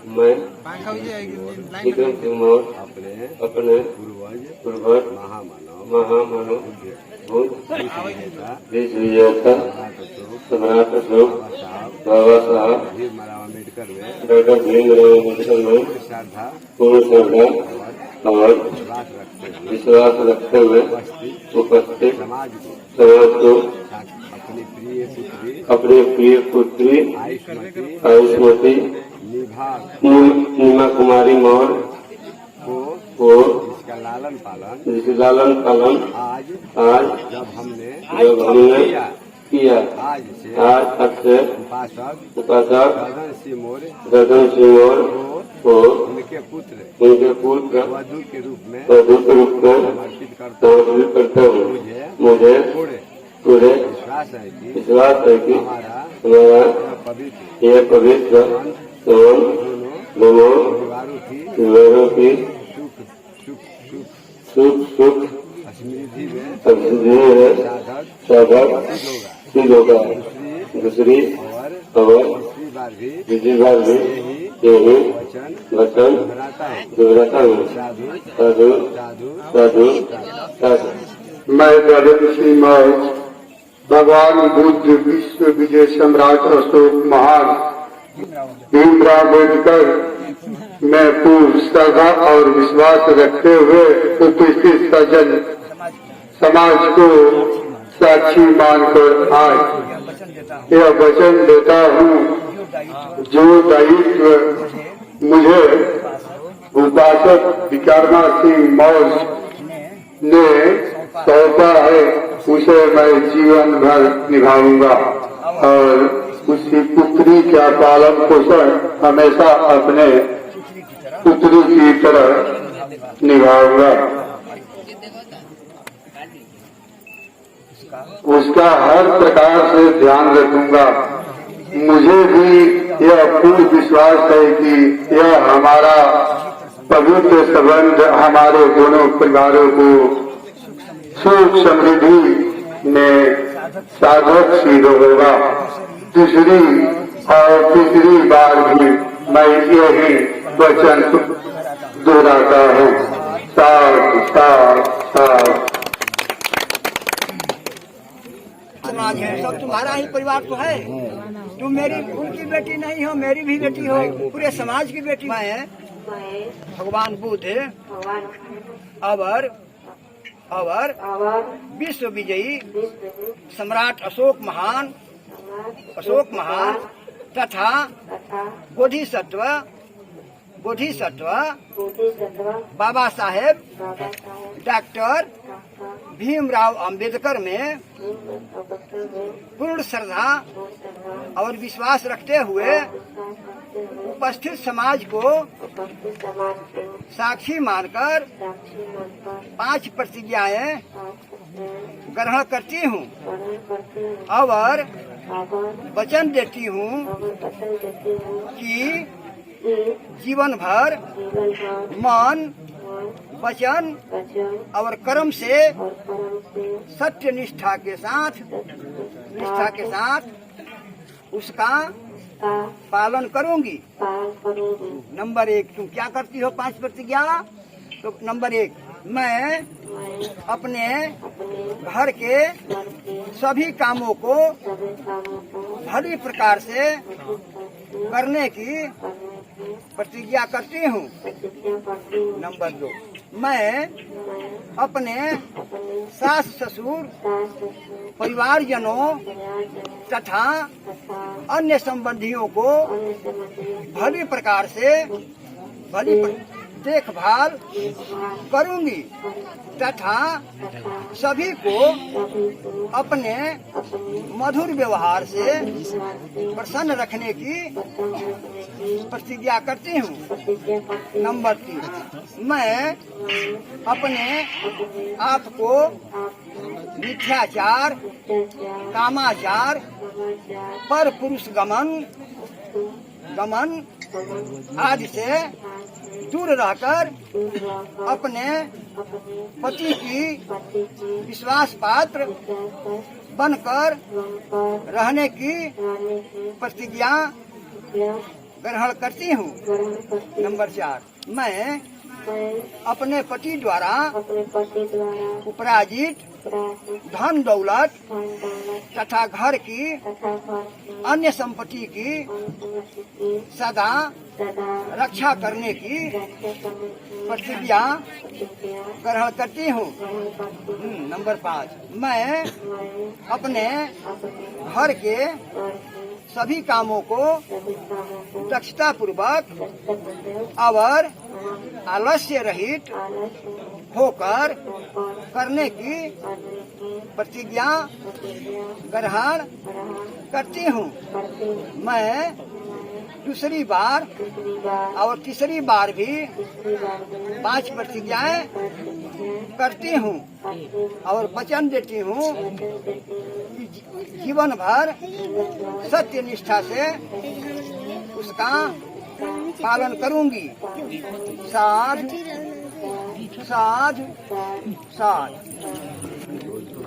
मैं विक्रम सिंह मौर्य अपने पूर्वज महामानव बुद्ध देश विजेता सम्राट अशोक बाबा साहब डॉक्टर भीमराव अम्बेडकर में पूर्ण श्रद्धा और विश्वास रखते हुए उपस्थित समाज को अपनी प्रिय पुत्री आयुष्मती नीमा कुमारी मौर्य को जिसका लालन पालन आज जब हमने किया आज से उपासक गगन सिंह मौर्य को उनके पुत्र वधु के रूप में समर्पित करते हुए मुझे पूरे विश्वास है कि हमारा यह पवित्र दोनों परिवारों की सुख समृद्धि में साधक सिद्ध होगा। दूसरी और तीसरी बार भी यही वचन दोहराता हूँ। साधु साधु साधु। मैं गगन सिंह मौर्य भगवान बुद्ध विश्व विजय सम्राट अशोक महान भीमराव अम्बेडकर में पूर्ण श्रद्धा और विश्वास रखते हुए उपस्थित सज्जन समाज को साक्षी मानकर आज यह वचन देता हूँ जो दायित्व मुझे उपासक विक्रमा सिंह मौर्य ने सौंपा है उसे मैं जीवन भर निभाऊंगा और उसकी पुत्री का पालन पोषण हमेशा अपने पुत्री की तरह निभाऊंगा। उसका हर प्रकार से ध्यान रखूंगा। मुझे भी यह पूर्ण विश्वास है कि यह हमारा पवित्र संबंध हमारे दोनों परिवारों को सुख समृद्धि में साधक सिद्ध होगा। दूसरी और तीसरी बार भी मैं यही वचन दोहराता हूँ। साथ साथ साथ समाज है, सब तुम्हारा ही परिवार तो है। तुम मेरी उनकी बेटी नहीं हो, मेरी भी बेटी हो, पूरे समाज की बेटी। मैं भगवान बुद्ध अवर विश्व विजयी सम्राट अशोक महान तथा बोधिसत्व बाबा साहेब डॉक्टर भीमराव अम्बेडकर में पूर्ण श्रद्धा और विश्वास रखते हुए उपस्थित समाज को साक्षी मानकर 5 प्रतिज्ञाएं ग्रहण करती हूँ और वचन देती हूँ कि जीवन भर मन वचन और कर्म से सत्य निष्ठा के साथ उसका पालन करूंगी। नंबर 1, तुम क्या करती हो 5 प्रतिज्ञा? तो नंबर 1, मैं अपने घर के सभी कामों को भली प्रकार से करने की प्रतिज्ञा करती हूँ। नंबर 2, मैं अपने सास ससुर परिवारजनों तथा अन्य संबंधियों को भली प्रकार से देखभाल करूंगी तथा सभी को अपने मधुर व्यवहार से प्रसन्न रखने की प्रतिज्ञा करती हूँ। नंबर 3, मैं अपने आप को मिथ्याचार, कामाचार, पर पुरुष गमन आदि से दूर रहकर अपने पति की विश्वास पात्र बनकर रहने की प्रतिज्ञा ग्रहण करती हूँ। नंबर 4, मैं अपने पति द्वारा उपराजित धन दौलत तथा घर की अन्य संपत्ति की सदा रक्षा करने की प्रतिज्ञा ग्रहण करती हूँ। नंबर 5, मैं अपने घर के सभी कामों को दक्षता पूर्वक और आलस्य रहित होकर करने की प्रतिज्ञा ग्रहण करती हूँ। मैं दूसरी बार और तीसरी बार भी 5 प्रतिज्ञाएं करती हूँ और वचन देती हूँ कि जीवन भर सत्य निष्ठा से उसका पालन करूंगी। साध साध साध।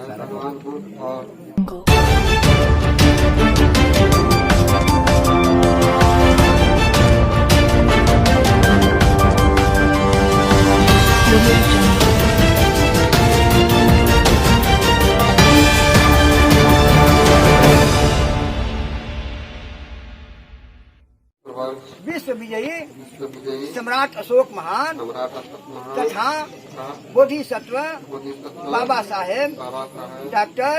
भगवान बुद्ध और विश्व विजयी सम्राट अशोक महान तथा बोधिसत्व बाबा साहेब डॉक्टर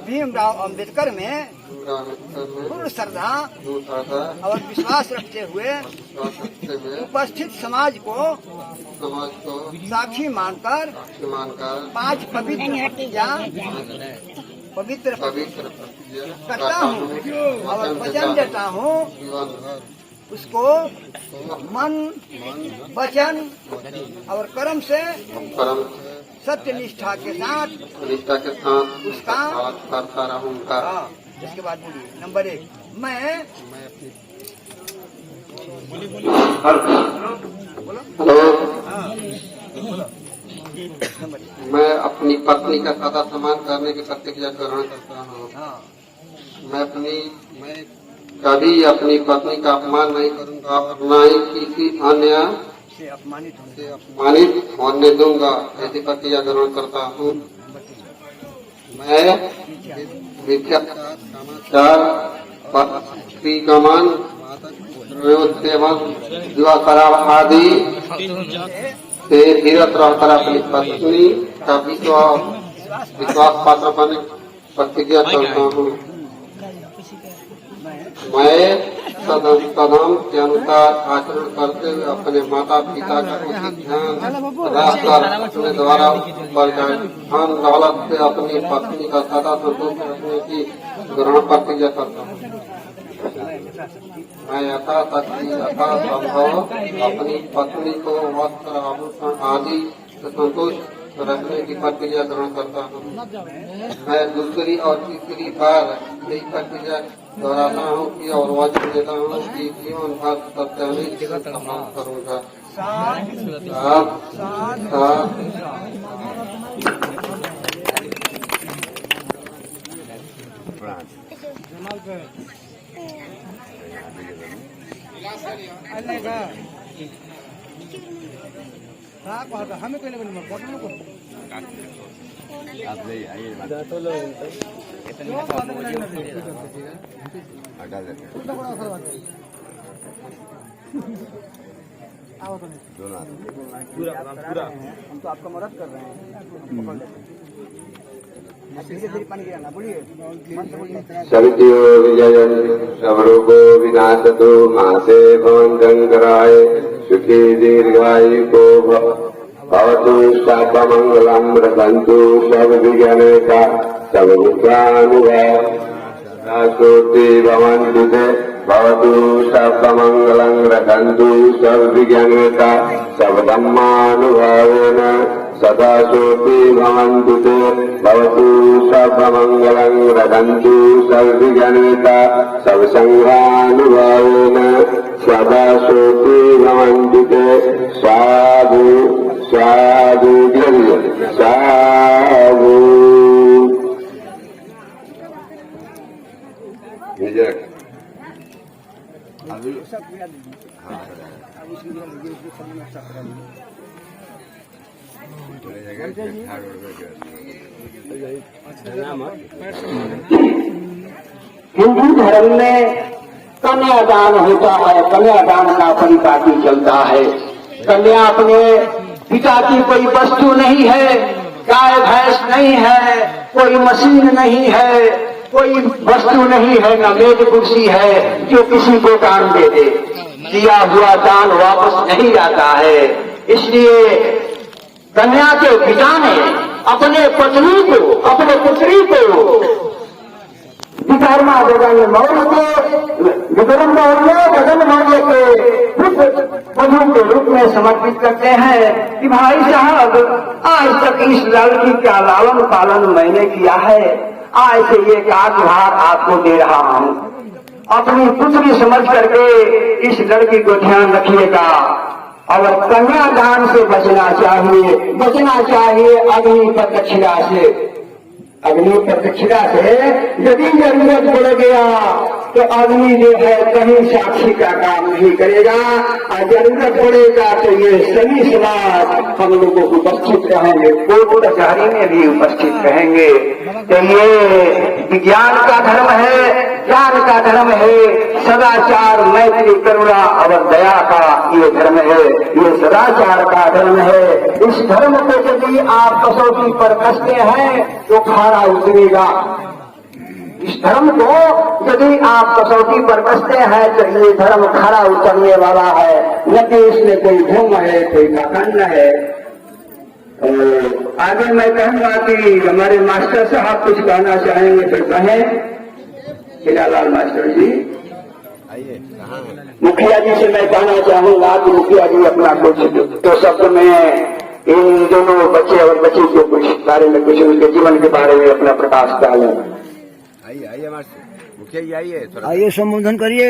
भीमराव अंबेडकर में पूर्ण श्रद्धा और विश्वास रखते हुए उपस्थित समाज को साक्षी मानकर 5 पवित्र करता हूँ और वचन देता हूँ उसको मन वचन और कर्म से सत्य निष्ठा के साथ उसका करता रहूंगा। इसके बाद बोलिए। नंबर 1, मैं मैं अपनी पत्नी का सदा सम्मान करने की प्रतिज्ञा ग्रहण करता हूँ। मैं कभी अपनी पत्नी का अपमान नहीं करूँगा और न ही किसी अन्य से अपमानित होने दूंगा। ऐसी प्रतिज्ञा ग्रहण करता हूँ। मैं विद्याचार पत्रिकामान जुआ शराब आदि से धीरज रहकर अपनी पत्नी का विश्वास पात्र बनने प्रतिज्ञा करता हूँ। मैं सदम के अनुसार आचरण करते हुए अपने माता पिता का उचित ध्यान रखकर अपने द्वारा धन दौलत से अपनी पत्नी का सदा संतोष रखने की ग्रहण प्रतिज्ञा करता हूँ। मैं यथाशक्ति यथासंभव अपनी पत्नी को वस्त्र आभूषण आदि से संतोष रखने की प्रतिज्ञा ग्रहण करता हूँ। मैं दूसरी और तीसरी बार यही प्रतिज्ञा दोहराता हूँ कि और वचन देता हूँ कि जीवन भर सत्यानिष्ठ सम्मान करूँगा। हमें पहले पूरा हम तो आपका मदद कर रहे हैं। धीरे पानी गिराना। बोलिए। समितियो विजयन सबरोगो विनाशतो मासे भवन्तं कराय सुखी दीर्घायु को भवतु सर्वमंगलम रखन्तु सर्वविघ्नेका सर्वभूतानुभाव शाश्वती भवन्तु ते भवतु सर्वमंगलं रखन्तु सर्वविघ्नेका सर्वधर्मानुभावेन सदा सोति भवन्तु ते भवतु सर्वमंगलं रखन्तु सर्वविघ्नेका सर्वसंघानुभावेन सदा सोति भवन्तु ते। साधु साधु साधु। पूरा दीजिए। अब उसकी सब करा हिंदू धर्म में कन्यादान होता है, कन्यादान का परिपाटी चलता है। कन्या अपने पिता की कोई वस्तु नहीं है, गाय भैंस नहीं है, कोई मशीन नहीं है, कोई वस्तु नहीं है, न मेज कुर्सी है जो किसी को दान दे दे। दिया हुआ दान वापस नहीं आता है। इसलिए कन्या के पिता ने अपने पत्नी को, अपने पुत्री को विकर्मा जगन मौर्य के वधु के रूप में समर्पित करते हैं कि भाई साहब, आज तक इस लड़की का लालन पालन मैंने किया है, आज से ये कार्यभार आपको दे रहा हूं। अपनी पुत्री समझ करके इस लड़की को ध्यान रखिएगा और कन्यादान से बचना चाहिए अग्नि प्रदक्षिणा से। अग्नि प्रदक्षिणा से यदि जरूरत पड़ गया तो अग्नि जो है कहीं साक्षी का काम नहीं करेगा, और जरूरत पड़ेगा तो ये सभी समाज हम लोग उपस्थित रहेंगे, कोर्ट कचहरी में भी उपस्थित रहेंगे। तो ये विज्ञान का धर्म है, ज्ञान का धर्म है, सदाचार, मैत्री, करुणा और दया का ये धर्म है, ये सदाचार का धर्म है। इस धर्म को यदि आप कसौटी पर कसते हैं तो खाना उतरेगा। इस धर्म को यदि आप कसौटी पर कसते हैं तो ये धर्म खरा उतरने वाला है, न कि इसमें कोई धूम है, कोई पाखंड है। आगे मैं कहूंगा कि हमारे मास्टर साहब कुछ कहना चाहेंगे तो कहें। हिरालाल मास्टर जी, मुखिया जी से मैं कहना चाहूंगा कि मुखिया जी अपना कुछ तो शब्द में इन दोनों बच्चे और बच्ची के कुछ बारे में, कुछ उनके जीवन के बारे में अपना प्रकाश डालें। आइए मुखिया जी, आइए संबोधन करिए।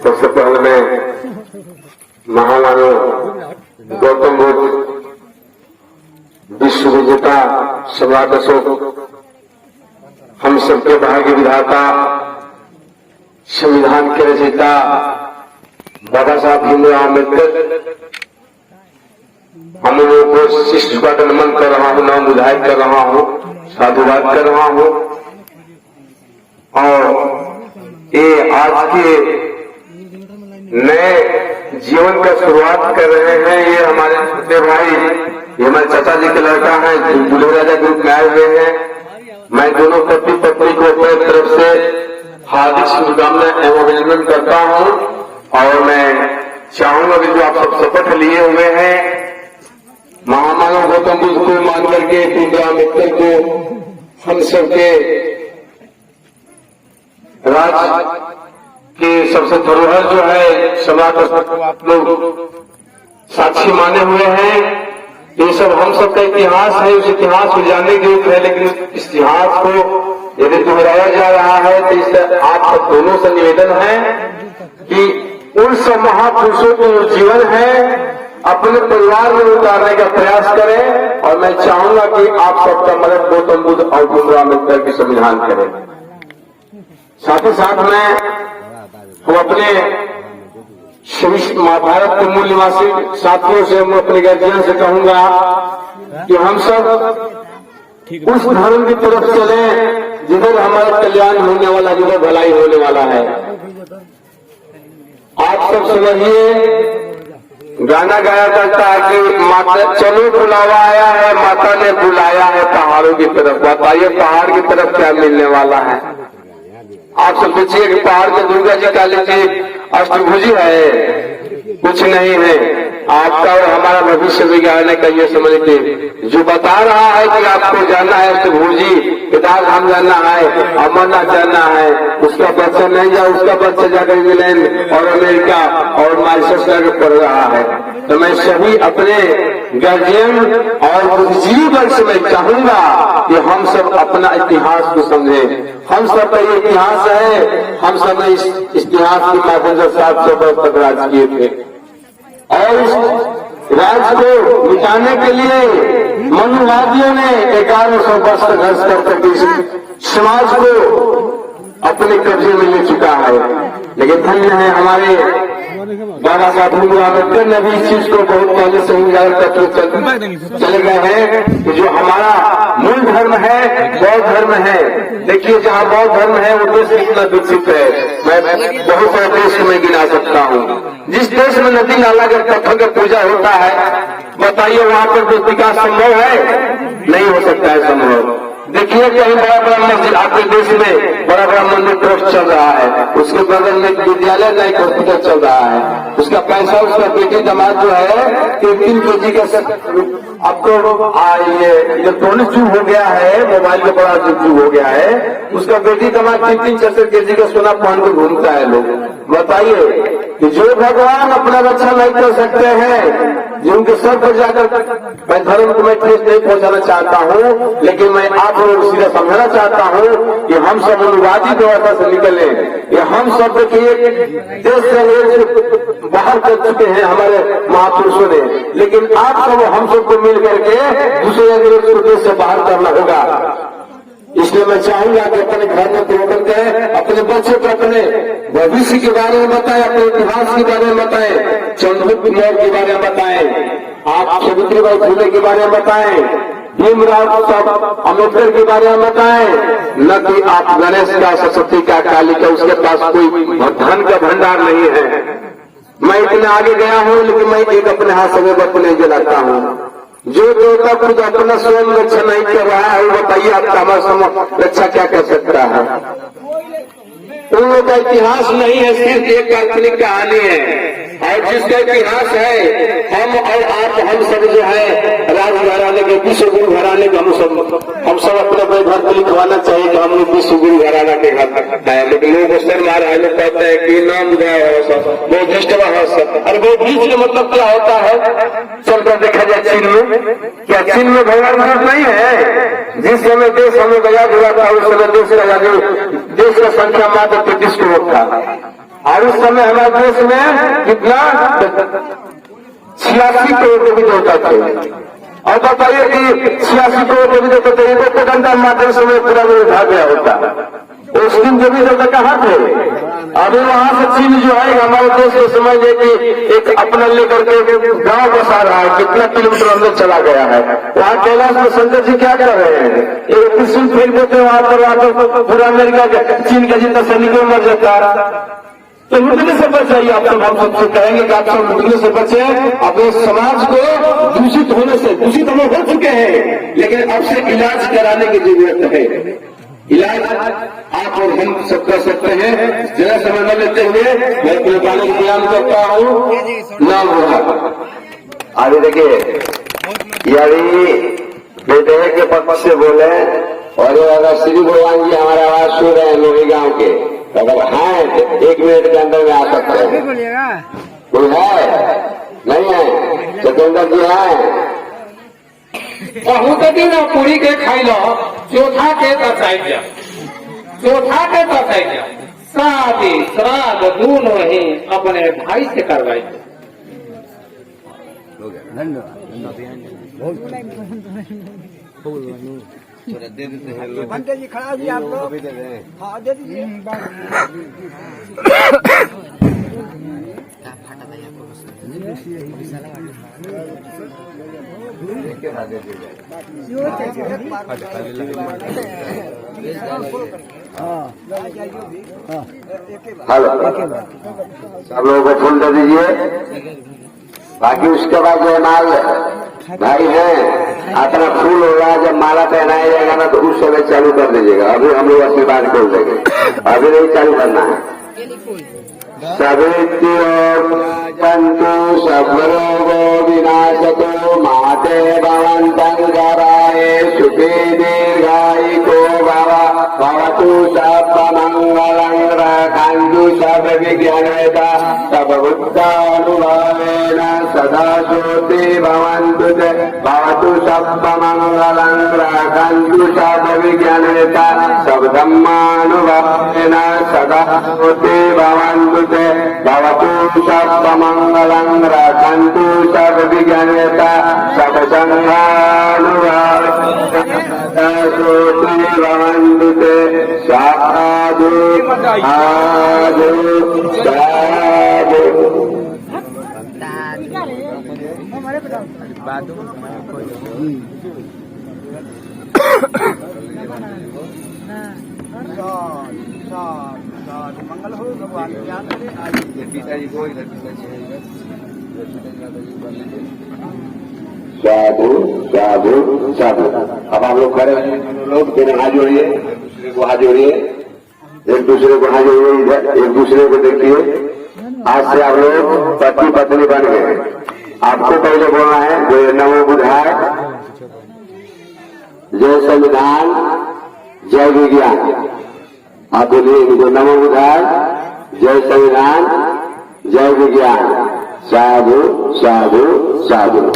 सबसे पहले मैं महामानव गौतम बुद्ध, विश्व विजेता सम्राट अशोक, हम सबके भाग्य विधाता, संविधान के रचयिता बाबा साहब भीमराव अम्बेडकर, हम लोगों को शिष्ट का नमन कर रहा हूं, नाम विधायक कर रहा हूं, साधुवाद कर रहा हूं। और ये आज के नए जीवन का शुरुआत कर रहे हैं, ये हमारे छोटे भाई, ये हमारे चाचा जी के लड़का है, दूल्हे राजा ग्रुप में आए हुए हैं। मैं दोनों पति पत्नी को अपनी तरफ से हार्दिक शुभकामनाएं एवं अभिनंदन करता हूं। और मैं चाहूंगा कि जो आप सब शपथ लिए हुए हैं महामानव गौतम बुद्ध को मान करके, भीमराव अम्बेडकर को हम सबके राज के सबसे धरोहर जो है सम्राट अशोक को आप लोग साक्षी माने हुए हैं। ये सब हम सबका इतिहास है, उस इतिहास को जानने के लिए है, लेकिन इस इतिहास को यदि दोहराया जा रहा है तो इससे आप सब दोनों से निवेदन है कि उन सब महापुरुषों को जीवन है अपने परिवार में उतारने का प्रयास करें। और मैं चाहूंगा कि आप सबका मदद गौतम बुद्ध और भीमराव अम्बेडकर के संविधान करें। साथ ही साथ मैं हम अपने सभी महाभारत के मूल निवासी साथियों से, मैं अपने गार्जियन से कहूंगा कि हम सब उस धर्म की तरफ चलें जिधर हमारा कल्याण होने वाला, जिधर भलाई होने वाला है। आप सब समझिए, गाना गाया करता है कि माता चलो बुलावा आया है, माता ने बुलाया है पहाड़ों की तरफ। बताइए पहाड़ की तरफ क्या मिलने वाला है? आप सब पूछिए कि पहाड़ में दुर्गा जी काली जी अष्टभुजी है, कुछ नहीं है। आपका और हमारा भविष्य विज्ञान का ये समझ के जो बता रहा है कि आपको जाना है अष्टभुजी, केदार धाम जाना है, अमरनाथ जाना है, उसका बच्चा नहीं जा, उसका बच्चा जाकर इंग्लैंड और अमेरिका और मॉरिशस जाकर पढ़ रहा है। तो मैं सभी अपने गार्जियन और बुद्धिजीवी वर्ग से मैं चाहूंगा कि हम सब अपना इतिहास को समझें। हम सब का ये इतिहास है, हम सब ने इस इतिहास के माध्यम से 700 वर्ष तक राज किए थे और इस राज को मिटाने के लिए मनुवादियों ने 1100 वर्ष तक घर्ष कर समाज को अपने कब्जे में ले चुका है। लेकिन धन्य है हमारे बाबा साहब भीमराव अम्बेडकर ने भी इस चीज को बहुत पहले से उजागर करके चले गए हैं कि जो हमारा मूल धर्म है बौद्ध धर्म है। देखिए जहाँ बौद्ध धर्म है वो देश कितना विकसित है। मैं बहुत सारे देश को मैं गिना सकता हूँ। जिस देश में नदी नाला के पत्थर का पूजा होता है, बताइए वहाँ पर विकास संभव है? नहीं हो सकता है संभव। देखिए कहीं बड़ा बड़ा मस्जिद आपके देश में बड़ा बड़ा मंदिर ट्रस्ट चल रहा है, उसके बगल में विद्यालय का एक हॉस्पिटल चल रहा है, उसका पैसा उसका बेटी दामाद जो है 3 kg का आपको ये इलेक्ट्रॉनिक जुग हो गया है, मोबाइल का बड़ा जुग हो गया है, उसका बेटी दामाद 3-4 kg का सोना पहन के घूमता है। लोग बताइए कि जो भगवान अपना रक्षा नहीं कर सकते हैं, जिनके सर पर जाकर मैं धर्म को मैं ठेस नहीं पहुंचाना चाहता हूँ, लेकिन मैं आप लोगों को सीधा समझाना चाहता हूँ कि हम सब अनुवादी व्यवस्था से निकले। ये हम सब देखिए देश से अंग्रेज बाहर कर चुके हैं हमारे महापुरुषों ने, लेकिन आप सब हम सबको मिल करके दूसरे अंग्रेज को देश से बाहर करना होगा। इसलिए मैं चाहूंगा कि अपने घर में प्रोग्राम करें, अपने बच्चों को अपने भविष्य के बारे में बताएं, अपने इतिहास के बारे में बताएं, चंद्रगुप्त मौर्य के बारे में बताएं, आप सावित्रीबाई फुले के बारे में बताएं, भीमराव साहब अम्बेडकर के बारे में बताएं, न कि आप गणेश का, सरस्वती का, काली का, उसके पास कोई धन का भंडार नहीं है। मैं इतने आगे गया हूँ, लेकिन मैं एक अपने हाथ से वक्त नहीं जलाता हूँ। जो देवता खुद अपना स्वयं रक्षा नहीं कर रहा है, वो बताइए आपका हमारा रक्षा क्या कर सकता है? उन लोगों का इतिहास नहीं है, सिर्फ एक काल्पनिक कहानी है। और जिसका इतिहास है हम और आप, हम सब जो है राज घराने के, विश्व गुरु घराने के, हम सब अपने अपने घर को लिखवाना चाहिए कि हम लोग विश्व गुरु घराना के घर है। लेकिन लोग अवसर मार रहे लोग कहते हैं कि नाम गया हो सब बौद्धिस्ट अरे बौद्धिस्ट का मतलब क्या होता है? चलकर देखा जाए चीन में, क्या चीन में भगवान महाराज नहीं है? जिस समय देश हमें आजाद हुआ था उस समय देश का संख्या मात्र 35 करोड़ था, और उस समय हमारे देश में कितना 86 करोड़ के भी देवता थे। और बताइए कि 86 करोड़ के भी देवता थे, इनको तो घंटा मात्र समय पूरा में भाग गया होता। उस दिन जो भी देवता कहाँ थे? अभी वहां से चीन जो है हमारे देश को समझ ले कि एक अपना लेकर के गांव बसा रहा है, कितना किलोमीटर अंदर चला गया है। वहाँ कैलाश में शंकर जी क्या कर रहे हैं? एक त्रिशूल फेंक देते वहां पर पूरा अमेरिका चीन का जितना सैनिक मर जाता। तो लुटने से बचाइए। आप सब हम सबसे कहेंगे कि आप सब लुटने से बचे, अपने समाज को दूषित होने से, दूषित हम हो चुके हैं, लेकिन अब से इलाज कराने की जरूरत है। इलाज आप और हम सब कर सकते हैं। जरा समय न लेते हुए मैं अपने गाने को बयान करता हूँ। नाम होगा आगे देखिए, यदि बेटे के पक्ष से बोले और अगर श्री भगवान जी हमारा आवाज सुन रहे हैं लोही गांव के, अगर हैं तो 1 मिनट के अंदर में आ सकते हैं। कोई है? नहीं है? सत्येंद्र जी हैं? बहुत दिन पूरी के खाई लो, चौथा के दसाई जा, चौथा के दसाई जा, शादी श्राद्ध दोनों ही अपने भाई से करवाई। पंडित जी खड़ा जी, आप लोग हाँ दे दीजिए। हेलो, सब लोगों को फूल दे दीजिए। बाकी उसके बाद जो माल भाई है अपना फूल होगा, जब माला पहनाया जाएगा ना तो उस समय चालू कर दीजिएगा। अभी हम लोग आशीर्वाद खोल देंगे, अभी नहीं चालू करना है। सवित्यो सर्वरोगो विनाशतो माते भवन्तं गराये सुखे दीर्घायिको भवतु सर्वमङ्गलं रक्षन्तु सर्वविज्ञानवेदा सर्वबुद्धानुभवेन सदा श्रुति भवन्तु ते भवतु सर्वमङ्गलं रक्षन्तु सर्वविज्ञानवेदा सर्वधर्मानुभवेन सदा श्रुति भवन्तु ते भवतु सर्वमङ्गलं रक्षन्तु सर्वविज्ञानवेदा सर्वसंघानुभावेन भवन्तु ते साधु साधु साधु। मंगल हो भगवान ज्ञान करे आगे पिताजी को इधर पिताजी साधु साधु साधु। अब आप लोग खड़े लोग मेरे हाथ जोड़िए, दूसरे को हाथ जोड़िए, एक दूसरे को हाथ जोड़िए, इधर एक दूसरे को देखिए। आज से आप लोग पति पत्नी बन गए। आपको पहले बोलना है जय नमो बुद्धाय, जय संविधान, जय विज्ञान। आप बोलिए जय नमो बुद्धाय, जय संविधान, जय विज्ञान। साधु साधु साधु।